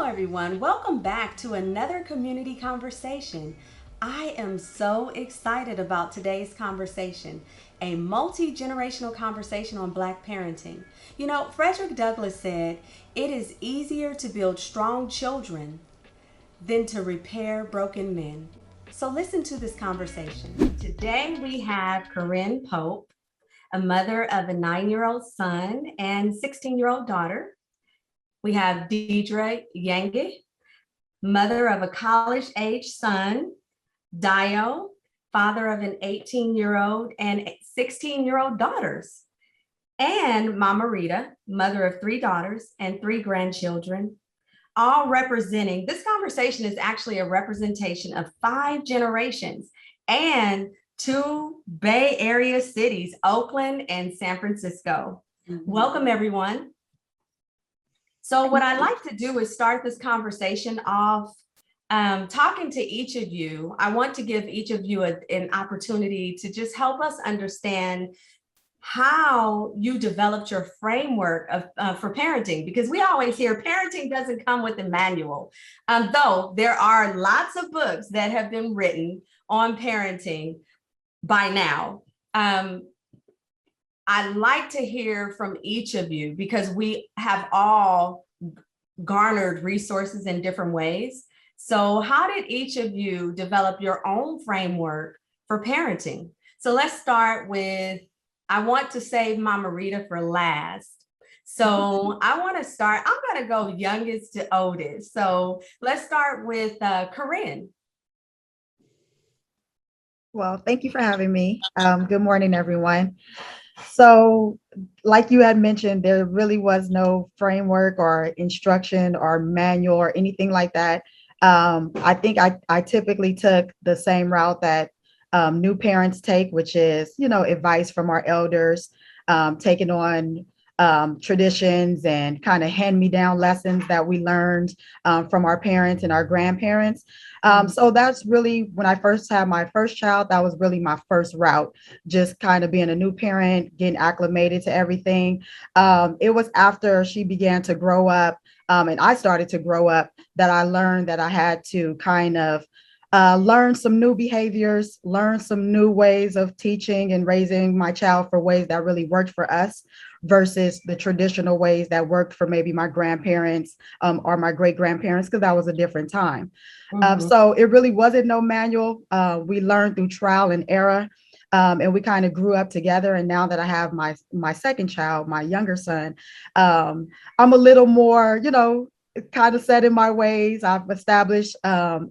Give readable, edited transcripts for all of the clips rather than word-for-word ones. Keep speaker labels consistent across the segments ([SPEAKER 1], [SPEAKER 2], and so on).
[SPEAKER 1] everyone. Welcome back to another community conversation. I am so excited about today's conversation, a multi generational conversation on Black parenting. You know, Frederick Douglass said, "It is easier to build strong children than to repair broken men." So, listen to this conversation. Today, we have Corinne Pope, a mother of a 9-year-old son and 16-year-old daughter. We have Deidre Yange, mother of a college age son, Dio, father of an 18-year-old and 16-year-old daughters, and Mama Rita, mother of 3 daughters and 3 grandchildren, all representing. This conversation is actually a representation of 5 generations and 2 Bay Area cities, Oakland and San Francisco. Welcome, everyone. So what I'd like to do is start this conversation off talking to each of you. I want to give each of you an opportunity to just help us understand how you developed your framework for parenting, because we always hear parenting doesn't come with a manual, though there are lots of books that have been written on parenting by now. I'd like to hear from each of you because we have all garnered resources in different ways. So how did each of you develop your own framework for parenting? So let's start with, I want to save Mama Rita for last. So I want to start, I'm going to go youngest to oldest. So let's start with Corinne.
[SPEAKER 2] Well, thank you for having me. Good morning, everyone. So, like you had mentioned, there really was no framework or instruction or manual or anything like that. I think I typically took the same route that new parents take, which is, advice from our elders, taking on traditions and kind of hand-me-down lessons that we learned from our parents and our grandparents. So that's really when I first had my first child, that was really my first route, just kind of being a new parent, getting acclimated to everything. It was after she began to grow up and I started to grow up that I learned that I had to kind of learn some new behaviors, learn some new ways of teaching and raising my child for ways that really worked for us versus the traditional ways that worked for maybe my grandparents or my great grandparents, because that was a different time. So it really wasn't no manual. We learned through trial and error. And we kind of grew up together. And now that I have my second child, my younger son, I'm a little more, kind of set in my ways. I've established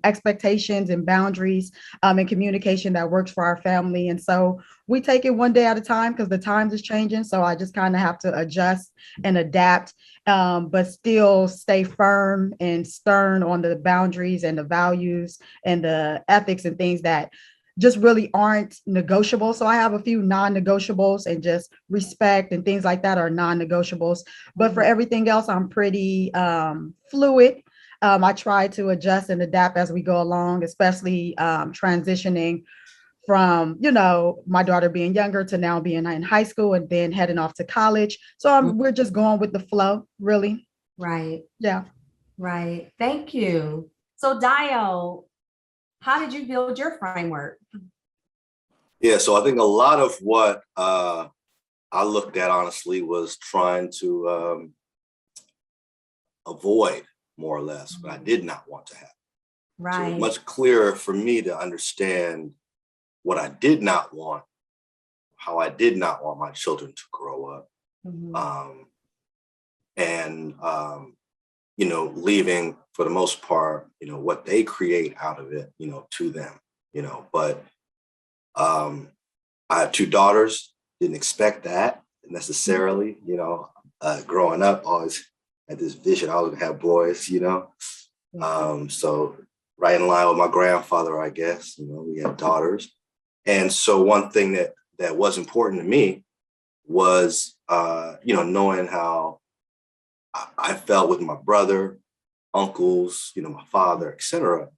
[SPEAKER 2] expectations and boundaries and communication that works for our family. And so we take it one day at a time because the times is changing. So I just kind of have to adjust and adapt, but still stay firm and stern on the boundaries and the values and the ethics and things that just really aren't negotiable. So I have a few non-negotiables, and just respect and things like that are non-negotiables. But for everything else, I'm pretty fluid. I try to adjust and adapt as we go along, especially transitioning from, my daughter being younger to now being in high school and then heading off to college. So we're just going with the flow, really.
[SPEAKER 1] Right.
[SPEAKER 2] Yeah.
[SPEAKER 1] Right. Thank you. So Dio, how did you build your framework?
[SPEAKER 3] Yeah, so I think a lot of what I looked at, honestly, was trying to avoid, more or less, what I did not want to have.
[SPEAKER 1] Right.
[SPEAKER 3] So it was much clearer for me to understand what I did not want, how I did not want my children to grow up. And leaving, for the most part, what they create out of it, to them, but I have 2 daughters, didn't expect that necessarily, growing up, always had this vision, I was gonna have boys, so right in line with my grandfather, I guess, we had daughters. And so one thing that was important to me was, knowing how I felt with my brother, uncles, my father, etc.,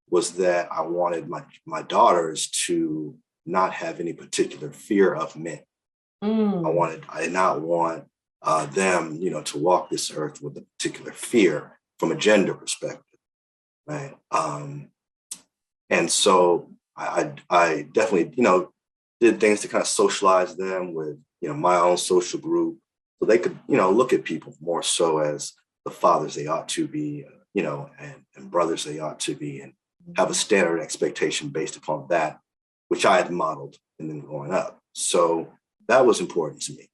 [SPEAKER 3] was that I wanted my daughters to not have any particular fear of men. I did not want them, to walk this earth with a particular fear. from a gender perspective, right? And so I definitely, did things to kind of socialize them with, my own social group, so they could, look at people more so as the fathers they ought to be, and brothers they ought to be, and have a standard expectation based upon that, which I had modeled in them growing up. So that was important to me.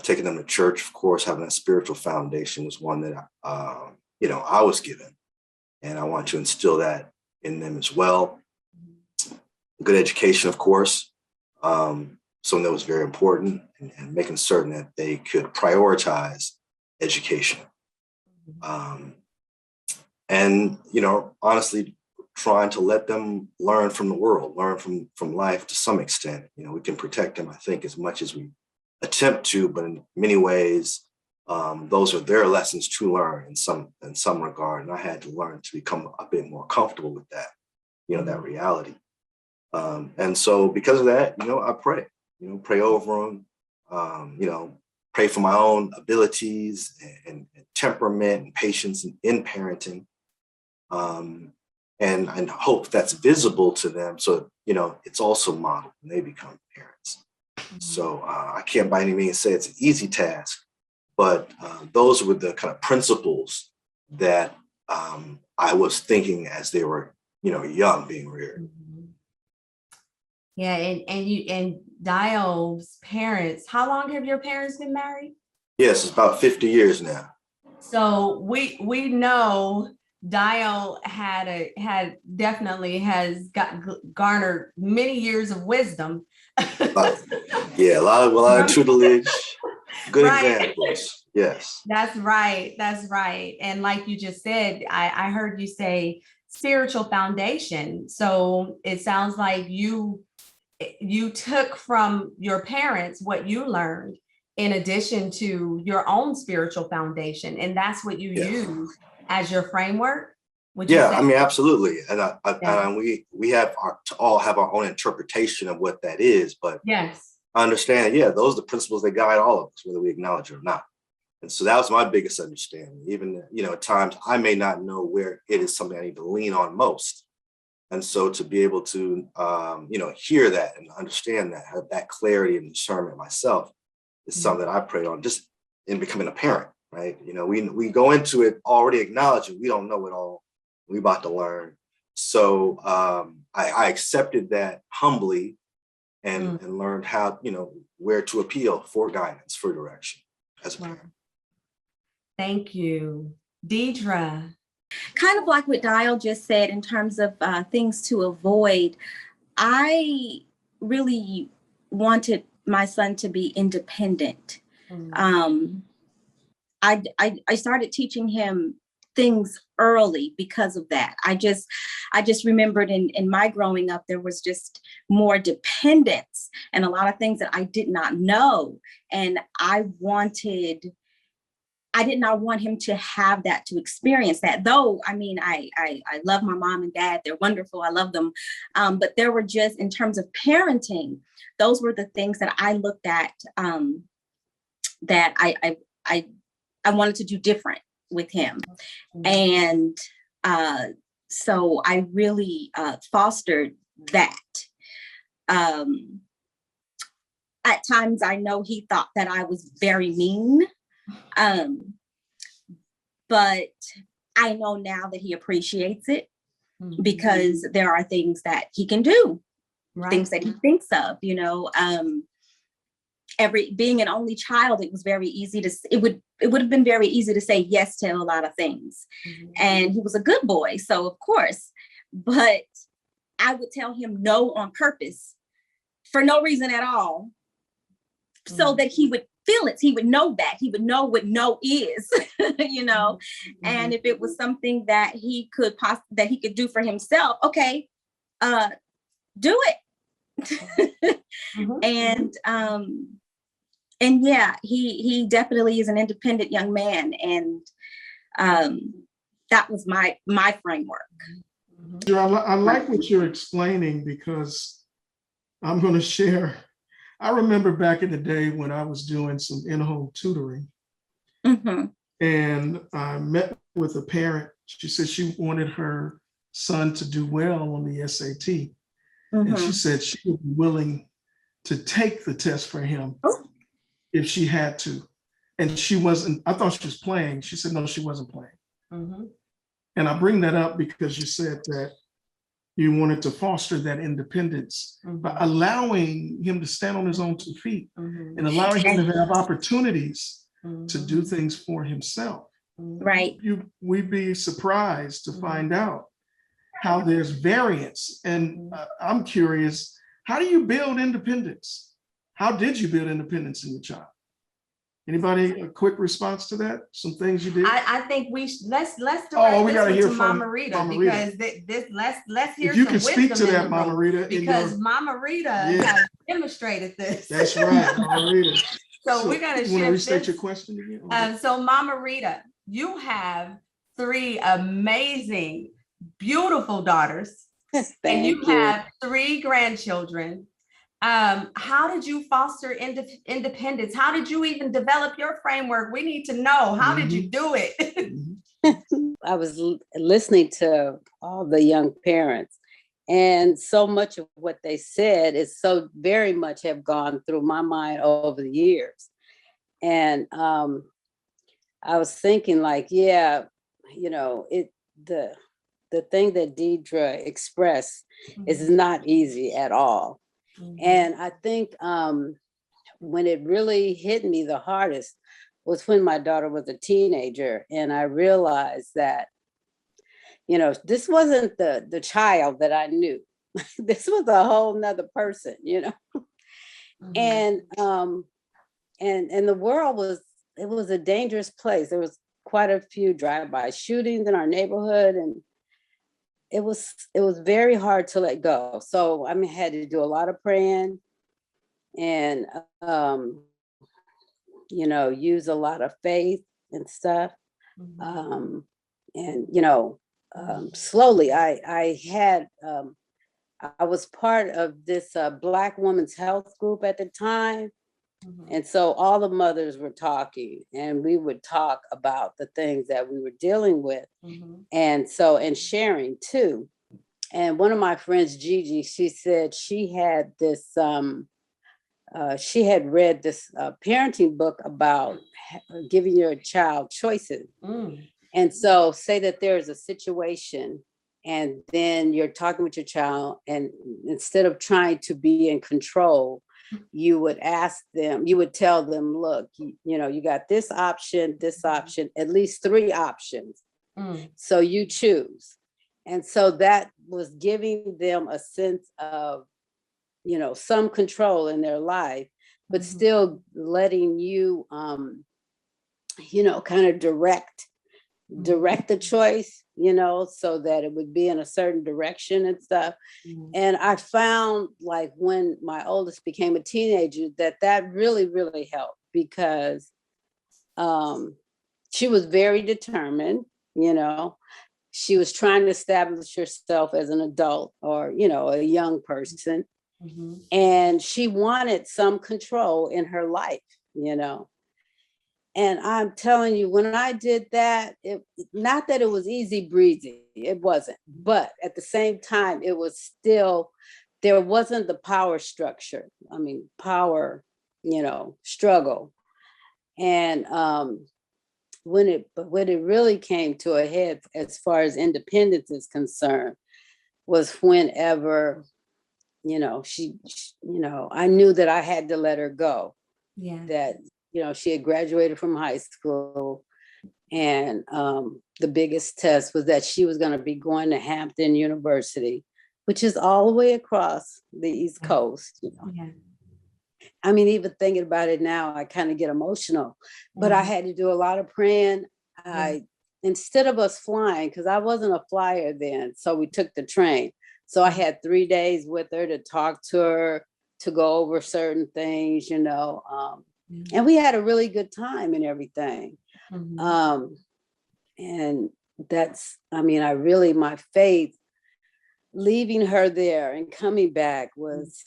[SPEAKER 3] Taking them to church, of course, having a spiritual foundation was one that, I was given. And I want to instill that in them as well. Good education, of course, something that was very important, and making certain that they could prioritize education. And, honestly, trying to let them learn from the world, learn from life to some extent. We can protect them, I think, as much as we attempt to, but in many ways, those are their lessons to learn in some regard. And I had to learn to become a bit more comfortable with that, that reality. And so because of that, I pray over them, pray for my own abilities and temperament and patience in parenting. And hope that's visible to them. So, it's also modeled when they become parents. So I can't by any means say it's an easy task, but those were the kind of principles that I was thinking as they were, young, being reared.
[SPEAKER 1] Yeah, and Dio's parents, how long have your parents been married?
[SPEAKER 3] Yes, it's about 50 years now.
[SPEAKER 1] So we know Dio had definitely has garnered many years of wisdom.
[SPEAKER 3] A lot of tutelage, good
[SPEAKER 1] Right.
[SPEAKER 3] examples. Yes.
[SPEAKER 1] That's right. That's right. And like you just said, I heard you say spiritual foundation. So it sounds like you took from your parents what you learned in addition to your own spiritual foundation. And that's what you use as your framework. Would you say?
[SPEAKER 3] I mean, absolutely. And we all have our own interpretation of what that is, but
[SPEAKER 1] yes,
[SPEAKER 3] I understand. Yeah, those are the principles that guide all of us, whether we acknowledge it or not. And so that was my biggest understanding. Even, at times I may not know where it is something I need to lean on most. And so to be able to, hear that and understand that, have that clarity and discernment myself is something that I pray on just in becoming a parent, right? We go into it already acknowledging we don't know it all. We about to learn. So I accepted that humbly and learned how, where to appeal for guidance, for direction as a parent.
[SPEAKER 1] Thank you. Deidre.
[SPEAKER 4] Kind of like what Dio just said in terms of things to avoid, I really wanted my son to be independent. I started teaching him things early because of that. I just remembered in my growing up, there was just more dependence and a lot of things that I did not know. And I did not want him to have that, to experience that. Though, I mean, I love my mom and dad. They're wonderful. I love them. But there were just, in terms of parenting, those were the things that I looked at that I wanted to do different with him. And so I really fostered that. At times, I know he thought that I was very mean. But I know now that he appreciates it because there are things that he can do, things that he thinks of, being an only child, it was very easy it would have been very easy to say yes to a lot of things. And he was a good boy. So of course, but I would tell him no on purpose for no reason at all. So that he would feel it. He would know that. He would know what no is, And if it was something that he could do for himself, okay, do it. And yeah, he definitely is an independent young man, and that was my framework.
[SPEAKER 5] I like what you're explaining, because I'm going to share. I remember back in the day when I was doing some in-home tutoring, And I met with a parent. She said she wanted her son to do well on the SAT. And she said she would be willing to take the test for him if she had to. And she wasn't, I thought she was playing. She said, no, she wasn't playing.
[SPEAKER 1] Mm-hmm.
[SPEAKER 5] And I bring that up because you said that you wanted to foster that independence by allowing him to stand on his own 2 feet and allowing him to have opportunities to do things for himself.
[SPEAKER 4] Right.
[SPEAKER 5] We'd be surprised to find out how there's variance. And I'm curious, how do you build independence? How did you build independence in your child? Anybody, a quick response to that? Some things you did?
[SPEAKER 1] I think let's direct
[SPEAKER 5] we
[SPEAKER 1] this
[SPEAKER 5] gotta
[SPEAKER 1] one
[SPEAKER 5] hear
[SPEAKER 1] to
[SPEAKER 5] from
[SPEAKER 1] Mama Rita,
[SPEAKER 5] Mama
[SPEAKER 1] because
[SPEAKER 5] Rita.
[SPEAKER 1] let's hear
[SPEAKER 5] If you
[SPEAKER 1] some
[SPEAKER 5] can speak
[SPEAKER 1] wisdom
[SPEAKER 5] to
[SPEAKER 1] in
[SPEAKER 5] that,
[SPEAKER 1] the
[SPEAKER 5] Mama
[SPEAKER 1] room,
[SPEAKER 5] Rita,
[SPEAKER 1] because Mama Rita has demonstrated this.
[SPEAKER 5] That's right, Mama Rita.
[SPEAKER 1] So we're gonna
[SPEAKER 5] you want to restate
[SPEAKER 1] this.
[SPEAKER 5] your question again?
[SPEAKER 1] So Mama Rita, you have 3 amazing, beautiful daughters, and you have 3 grandchildren. How did you foster independence? How did you even develop your framework? We need to know, how did you do it?
[SPEAKER 6] I was listening to all the young parents, and so much of what they said is so very much have gone through my mind over the years. And I was thinking, like, yeah, the thing that Deidre expressed is not easy at all. And I think when it really hit me the hardest was when my daughter was a teenager, and I realized that, this wasn't the child that I knew. This was a whole nother person, and the world was a dangerous place. There was quite a few drive-by shootings in our neighborhood, and it was very hard to let go. So I had to do a lot of praying and use a lot of faith and stuff. Slowly I was part of this Black Women's Health group at the time. And so all the mothers were talking, and we would talk about the things that we were dealing with. And sharing too. And one of my friends, Gigi, she said she had this, she had read this parenting book about giving your child choices. And so say that there's a situation, and then you're talking with your child, and instead of trying to be in control, you would tell them, look, you got this option, at least 3 options. So you choose. And so that was giving them a sense of, some control in their life, but still letting you, kind of direct the choice, so that it would be in a certain direction and stuff. And I found, like, when my oldest became a teenager, that really, really helped, because she was very determined, she was trying to establish herself as an adult, or, a young person. And she wanted some control in her life, And I'm telling you, when I did that, not that it was easy breezy, it wasn't. But at the same time, it was still, there wasn't the power structure. Power, struggle. And when it really came to a head, as far as independence is concerned, was whenever, I knew that I had to let her go.
[SPEAKER 1] Yeah.
[SPEAKER 6] That, she had graduated from high school, and the biggest test was that she was going to be going to Hampton University, which is all the way across the East Coast.
[SPEAKER 1] Yeah.
[SPEAKER 6] Even thinking about it now, I kind of get emotional, but I had to do a lot of praying. Instead of us flying, because I wasn't a flyer then, so we took the train. So I had 3 days with her to talk to her, to go over certain things, and we had a really good time and everything. And that's, my faith, leaving her there and coming back was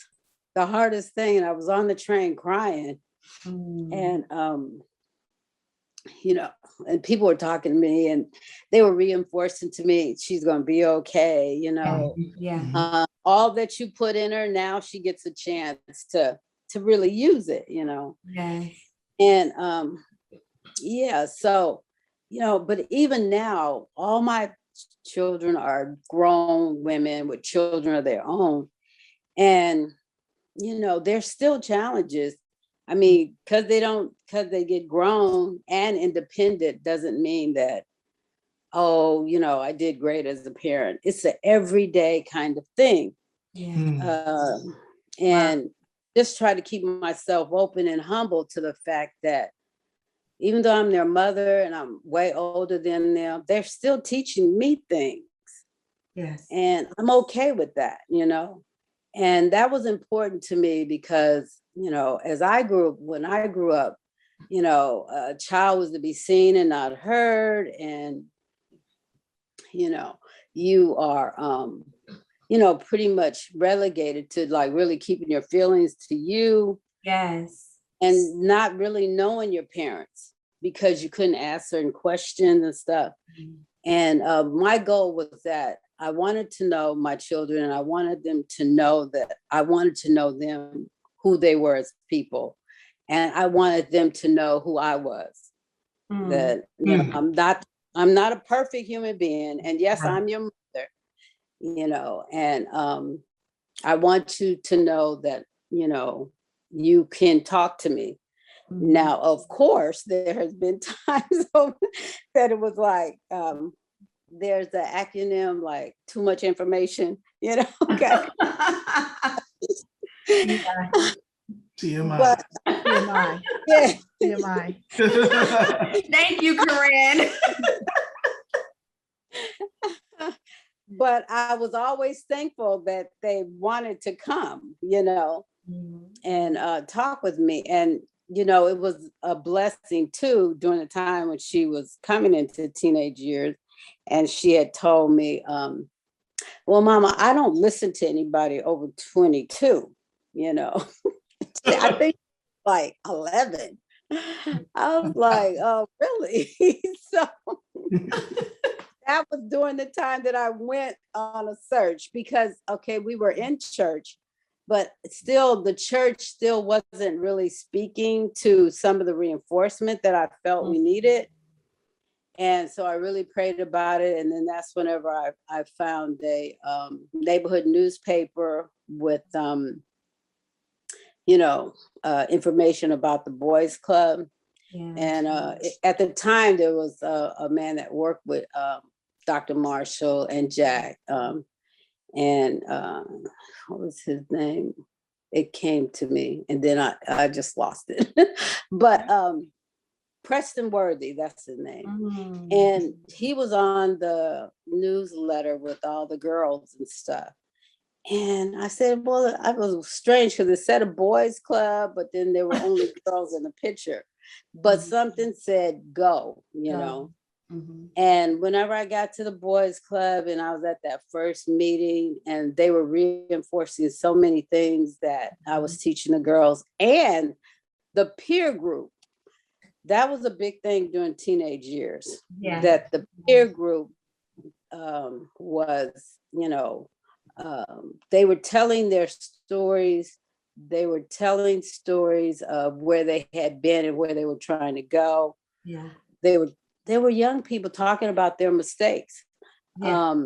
[SPEAKER 6] the hardest thing. And I was on the train crying. And you know, and people were talking to me and they were reinforcing to me, she's going to be okay, you know.
[SPEAKER 1] Yeah.
[SPEAKER 6] All that you put in her, now she gets a chance to really use it, you know.
[SPEAKER 1] Yes.
[SPEAKER 6] And yeah, so, you know, but even now, all my children are grown women with children of their own. And, you know, there's still challenges. I mean, because they get grown and independent doesn't mean that, oh, you know, I did great as a parent. It's an everyday kind of thing.
[SPEAKER 1] Yeah.
[SPEAKER 6] And just try to keep myself open and humble to the fact that even though I'm their mother and I'm way older than them, they're still teaching me things.
[SPEAKER 1] Yes.
[SPEAKER 6] And I'm okay with that, you know. And that was important to me because, you know, when I grew up, you know, a child was to be seen and not heard. And, you know, you are, you know, pretty much relegated to like really keeping your feelings to you.
[SPEAKER 1] Yes.
[SPEAKER 6] And not really knowing your parents because you couldn't ask certain questions and stuff. Mm-hmm. And my goal was that I wanted to know my children and I wanted them to know that I wanted to know them, who they were as people. And I wanted them to know who I was. That, you know, I'm not a perfect human being. And yes, I'm your mother, you know, and I want you to know that, you know, you can talk to me. Now, of course, there has been times that it was like, there's the acronym like too much information, you know. Okay.
[SPEAKER 5] TMI.
[SPEAKER 6] But,
[SPEAKER 2] TMI.
[SPEAKER 6] yeah.
[SPEAKER 2] TMI.
[SPEAKER 1] Thank you, Corinne.
[SPEAKER 6] But I was always thankful that they wanted to come, you know, and talk with me. And, you know, it was a blessing too during the time when she was coming into teenage years. And she had told me, well, Mama, I don't listen to anybody over 22, you know. I think like 11. I was like, oh, really? So that was during the time that I went on a search because, okay, we were in church, but still the church still wasn't really speaking to some of the reinforcement that I felt we needed. And so I really prayed about it. And then that's whenever I found a neighborhood newspaper with, you know, information about the boys club. Yeah. And at the time there was a man that worked with Dr. Marshall and Jack. And what was his name? It came to me and then I just lost it. But Preston Worthy, that's his name. And he was on the newsletter with all the girls and stuff. And I said, well, I was strange because it said a boys club, but then there were only girls in the picture. But something said go, you know. And whenever I got to the boys club and I was at that first meeting and they were reinforcing so many things that I was teaching the girls and the peer group. That was a big thing during teenage years, that the peer group was, you know, they were telling their stories. They were telling stories of where they had been and where they were trying to go. Yeah. They were young people talking about their mistakes. Yeah.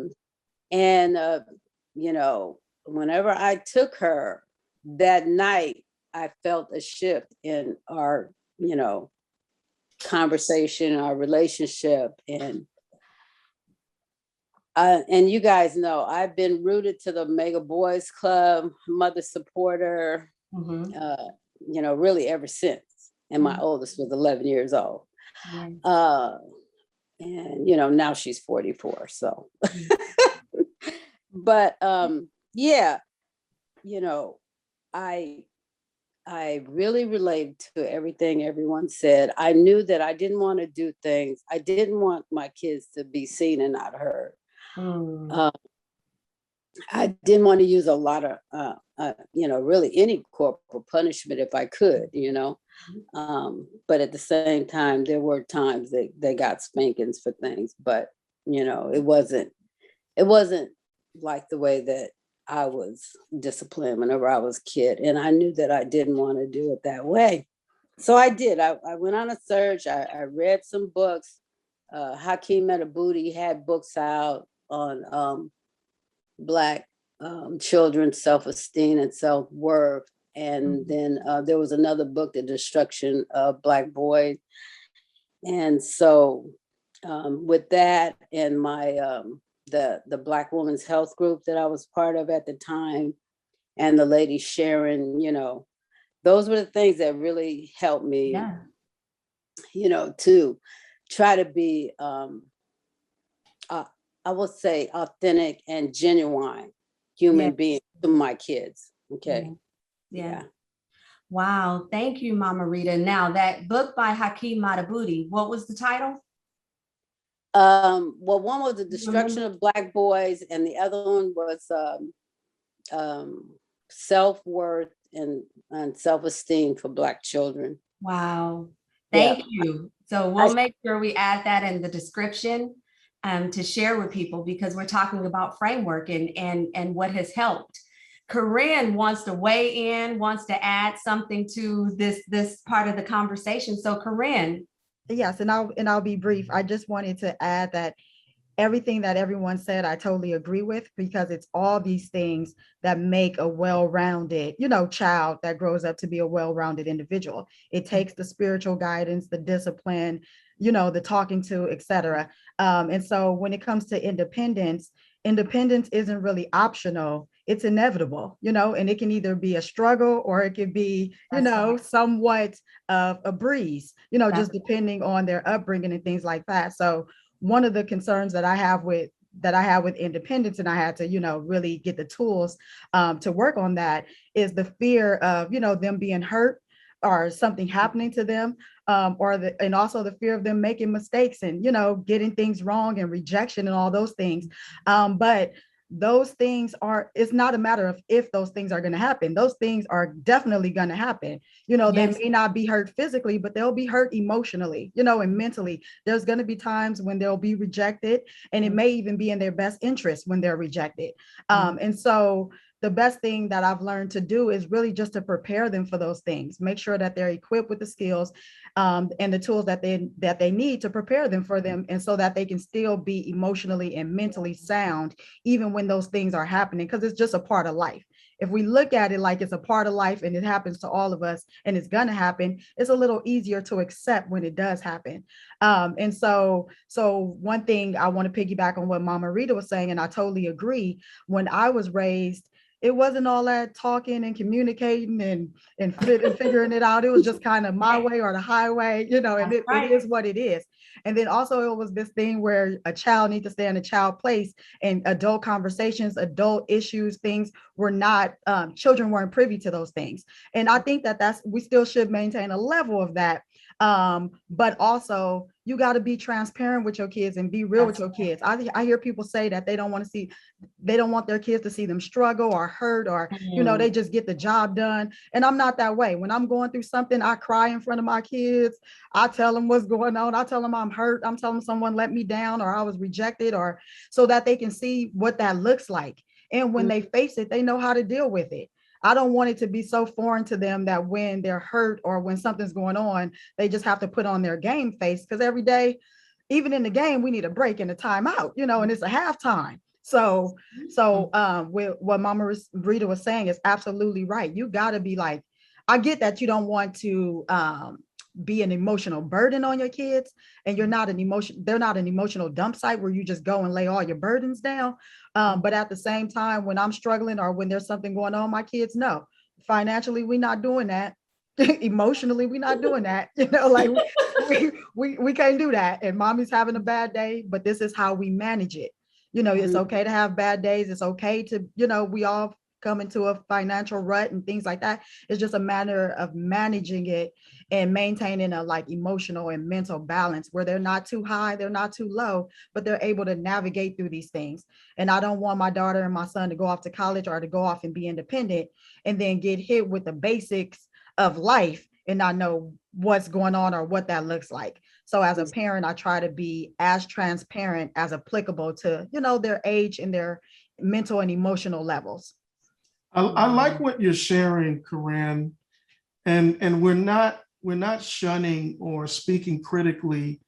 [SPEAKER 6] You know, whenever I took her that night, I felt a shift in our, you know, conversation, our relationship. And you guys know, I've been rooted to the Mega Boys Club, mother supporter, you know, really ever since. And my oldest was 11 years old. And, you know, now she's 44. So, but yeah, you know, I really related to everything everyone said. I knew that I didn't want to do things. I didn't want my kids to be seen and not heard. I didn't want to use a lot of, you know, really any corporal punishment if I could, you know. But at the same time, there were times that they got spankings for things, but it wasn't like the way that I was disciplined whenever I was a kid. And I knew that I didn't want to do it that way. So I did. I went on a search. I read some books. Hakeem Matabuti had books out on Black children's self-esteem and self-worth. And then there was another book, The Destruction of Black Boys. And so with that and my the Black Women's Health Group that I was part of at the time, and the lady Sharon, those were the things that really helped me, to try to be, I would say, authentic and genuine human being to my kids. Okay.
[SPEAKER 1] Yeah. Wow. Thank you, Mama Rita. Now, that book by Hakeem Matabuti, what was the title?
[SPEAKER 6] Well, one was The Destruction of Black Boys, and the other one was Self-Worth and Self-Esteem for Black Children.
[SPEAKER 1] Wow. Thank you. So we'll make sure we add that in the description to share with people, because we're talking about framework and what has helped. Corinne wants to weigh in, wants to add something to this part of the conversation. So Corinne.
[SPEAKER 2] Yes, and I'll be brief. I just wanted to add that everything that everyone said, I totally agree with, because it's all these things that make a well-rounded, child that grows up to be a well-rounded individual. It takes the spiritual guidance, the discipline, the talking to, etc. And so when it comes to independence isn't really optional. It's inevitable, and it can either be a struggle or it could be, somewhat of a breeze, just depending on their upbringing and things like that. So one of the concerns that I have with independence, and I had to, really get the tools to work on that, is the fear of, them being hurt or something happening to them, and also the fear of them making mistakes and, getting things wrong and rejection and all those things. But those things it's not a matter of if those things are going to happen. Those things are definitely going to happen. They may not be hurt physically, but they'll be hurt emotionally, and mentally. There's going to be times when they'll be rejected, and it may even be in their best interest when they're rejected. And so the best thing that I've learned to do is really just to prepare them for those things, make sure that they're equipped with the skills and the tools that they need to prepare them for them, and so that they can still be emotionally and mentally sound, even when those things are happening, because it's just a part of life. If we look at it like it's a part of life and it happens to all of us and it's going to happen, it's a little easier to accept when it does happen. And so one thing I want to piggyback on what Mama Rita was saying, and I totally agree. When I was raised, it wasn't all that talking and communicating and figuring it out. It was just kind of my way or the highway, and it is what it is. And then also it was this thing where a child needs to stay in a child place, and adult conversations, adult issues, things were not, children weren't privy to those things. And I think that we still should maintain a level of that. But also you got to be transparent with your kids and be real with your kids. I hear people say that they don't want their kids to see them struggle or hurt, or, they just get the job done. And I'm not that way. When I'm going through something, I cry in front of my kids. I tell them what's going on. I tell them I'm hurt. I'm telling them someone let me down, or I was rejected, or so that they can see what that looks like. And when they face it, they know how to deal with it. I don't want it to be so foreign to them that when they're hurt or when something's going on, they just have to put on their game face, because every day, even in the game, we need a break and a timeout, and it's a halftime. So with what Mama Rita was saying is absolutely right. You got to be like, I get that you don't want to be an emotional burden on your kids, and they're not an emotional dump site where you just go and lay all your burdens down. But at the same time, when I'm struggling or when there's something going on, my kids know financially, we're not doing that. Emotionally, we're not doing that. Like we can't do that. And mommy's having a bad day, but this is how we manage it. It's okay to have bad days. It's okay to, we all come into a financial rut and things like that. It's just a matter of managing it and maintaining a emotional and mental balance where they're not too high, they're not too low, but they're able to navigate through these things. And I don't want my daughter and my son to go off to college or to go off and be independent and then get hit with the basics of life and not know what's going on or what that looks like. So as a parent, I try to be as transparent as applicable to, their age and their mental and emotional levels.
[SPEAKER 5] I like what you're sharing, Corinne, and we're not shunning or speaking critically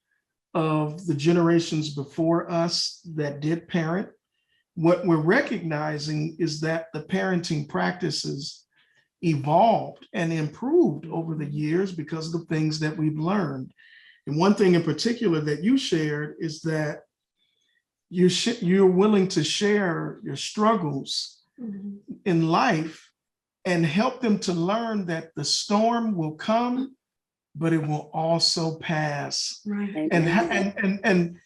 [SPEAKER 5] of the generations before us that did parent. What we're recognizing is that the parenting practices evolved and improved over the years because of the things that we've learned. And one thing in particular that you shared is that you're willing to share your struggles in life and help them to learn that the storm will come, but it will also pass.
[SPEAKER 1] Right.
[SPEAKER 5] And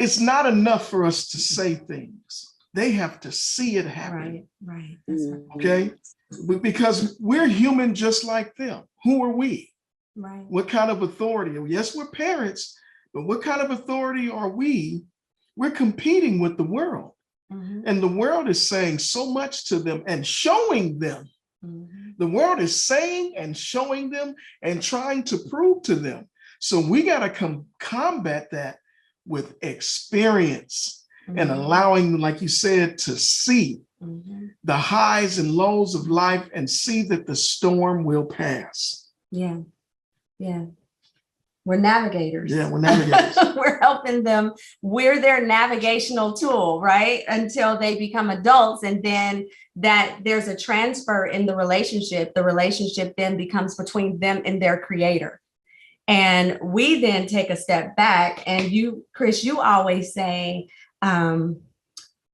[SPEAKER 5] it's not enough for us to say things. They have to see it happen.
[SPEAKER 1] Right. That's right.
[SPEAKER 5] Okay? Because we're human just like them. Who are we?
[SPEAKER 1] Right.
[SPEAKER 5] What kind of authority? Yes, we're parents, but what kind of authority are we? We're competing with the world. And the world is saying so much to them and showing them. The world is saying and showing them and trying to prove to them. So we got to combat that with experience and allowing them, like you said, to see the highs and lows of life and see that the storm will pass.
[SPEAKER 1] Yeah. We're navigators.
[SPEAKER 5] Yeah, we're navigators.
[SPEAKER 1] We're helping them. We're their navigational tool, right? Until they become adults. And then that there's a transfer in the relationship. The relationship then becomes between them and their creator. And we then take a step back. And you, Chris, you always say,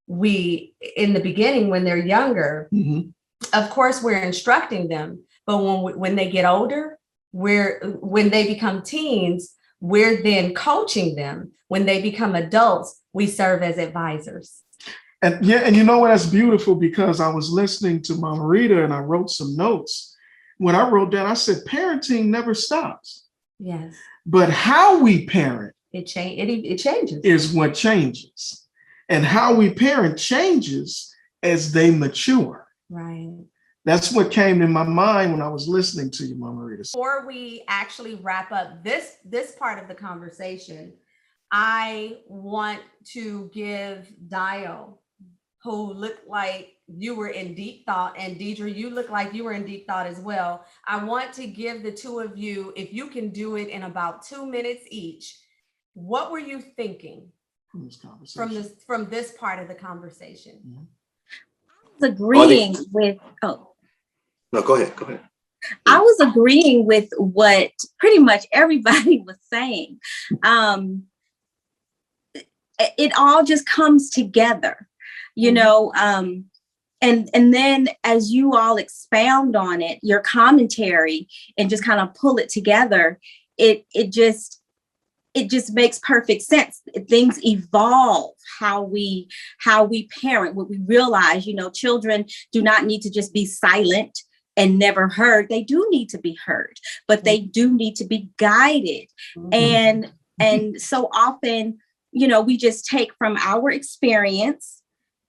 [SPEAKER 1] we, in the beginning, when they're younger, of course, we're instructing them. But when they get older, when they become teens, we're then coaching them. When they become adults, we serve as advisors.
[SPEAKER 5] And you know what? That's beautiful, because I was listening to Mama Rita and I wrote some notes. When I wrote down, I said, parenting never stops.
[SPEAKER 1] Yes.
[SPEAKER 5] But how we parent
[SPEAKER 1] it changes
[SPEAKER 5] is what changes. And how we parent changes as they mature.
[SPEAKER 1] Right.
[SPEAKER 5] That's what came to my mind when I was listening to you, Mama Rita.
[SPEAKER 1] Before we actually wrap up this part of the conversation, I want to give Dio, who looked like you were in deep thought, and Deidre, you look like you were in deep thought as well. I want to give the two of you, if you can do it in about 2 minutes each, what were you thinking
[SPEAKER 5] from this conversation?
[SPEAKER 1] From this part of the conversation?
[SPEAKER 4] I was agreeing with,
[SPEAKER 3] No, go ahead.
[SPEAKER 4] I was agreeing with what pretty much everybody was saying. It all just comes together, and then as you all expound on it, your commentary, and just kind of pull it together, it just makes perfect sense. Things evolve how we parent. What we realize, children do not need to just be silent and never heard. They do need to be heard, but they do need to be guided. And so often, we just take from our experience,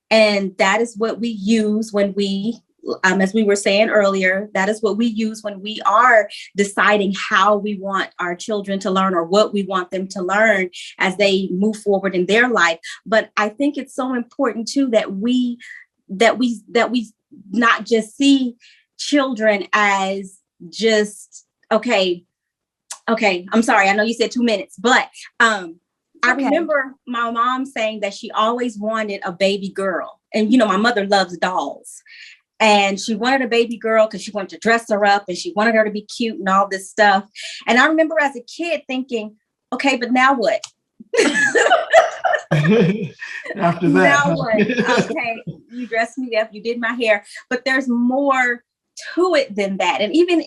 [SPEAKER 4] and that is what we use when we, as we were saying earlier, that is what we use when we are deciding how we want our children to learn, or what we want them to learn as they move forward in their life. But I think it's so important too that we not just see children as just, okay, I'm sorry, I know you said 2 minutes, but I remember my mom saying that she always wanted a baby girl. And, my mother loves dolls. And she wanted a baby girl because she wanted to dress her up and she wanted her to be cute and all this stuff. And I remember as a kid thinking, okay, but now what?
[SPEAKER 5] After that.
[SPEAKER 4] Now what? Okay, you dressed me up, you did my hair, but there's more to it than that. And even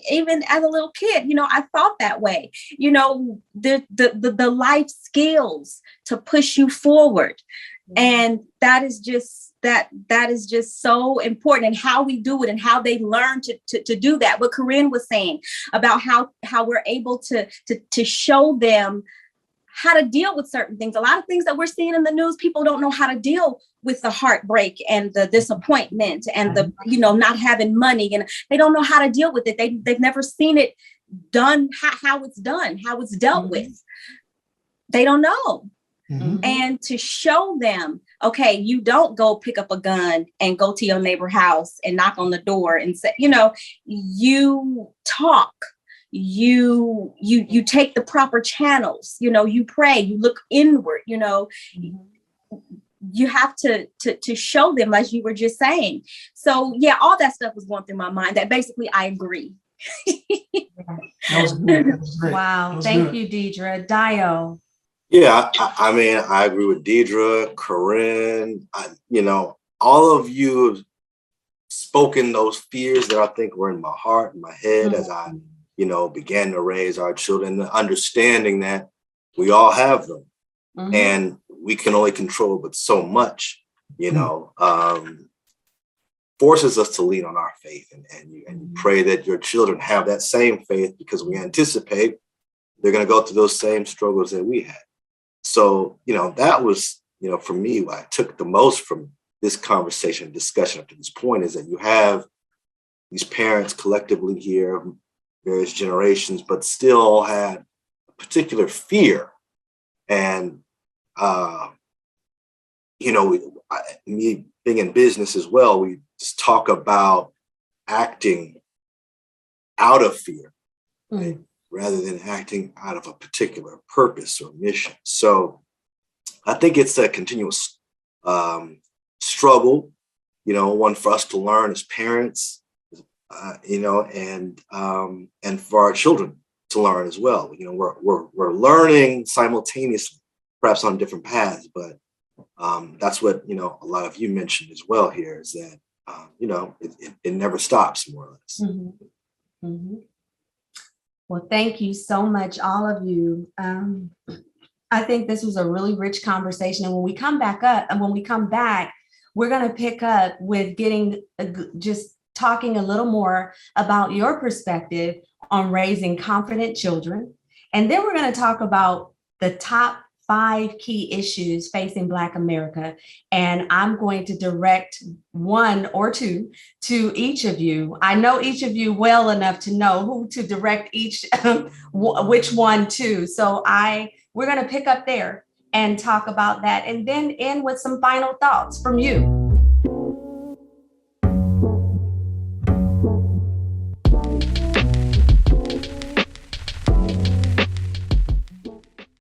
[SPEAKER 4] as a little kid, I thought that way. The life skills to push you forward. And that is just so important, and how we do it and how they learn to do that. What Corinne was saying about how we're able to show them how to deal with certain things. A lot of things that we're seeing in the news, people don't know how to deal with the heartbreak and the disappointment and the, not having money, and they don't know how to deal with it. They've never seen it done, how it's done, how it's dealt with. They don't know. And to show them, okay, you don't go pick up a gun and go to your neighbor's house and knock on the door and say, you talk, you take the proper channels, you pray, you look inward, you have to show them, as you were just saying. So yeah, all that stuff was going through my mind, that basically I agree.
[SPEAKER 5] That was good. That was great.
[SPEAKER 1] Wow. Thank you, Deidre. Dio.
[SPEAKER 3] Yeah, I mean, I agree with Deidre, Corinne, all of you have spoken those fears that I think were in my heart, in my head, as I, began to raise our children, understanding that we all have them and we can only control but so much, forces us to lean on our faith and you pray that your children have that same faith, because we anticipate they're going to go through those same struggles that we had. So, that was, for me, what I took the most from this conversation, discussion up to this point, is that you have these parents collectively here, various generations, but still had a particular fear. And, me being in business as well, we just talk about acting out of fear, right? Rather than acting out of a particular purpose or mission. So I think it's a continuous struggle, one for us to learn as parents, and for our children to learn as well. We're learning simultaneously, perhaps on different paths, but that's what, a lot of you mentioned as well here, is that, it never stops, more or less.
[SPEAKER 1] Well, thank you so much, all of you. I think this was a really rich conversation. And when we come back, we're going to pick up with just talking a little more about your perspective on raising confident children. And then we're going to talk about the top 5 key issues facing Black America. And I'm going to direct 1 or 2 to each of you. I know each of you well enough to know who to direct which one to. So we're going to pick up there and talk about that, and then end with some final thoughts from you.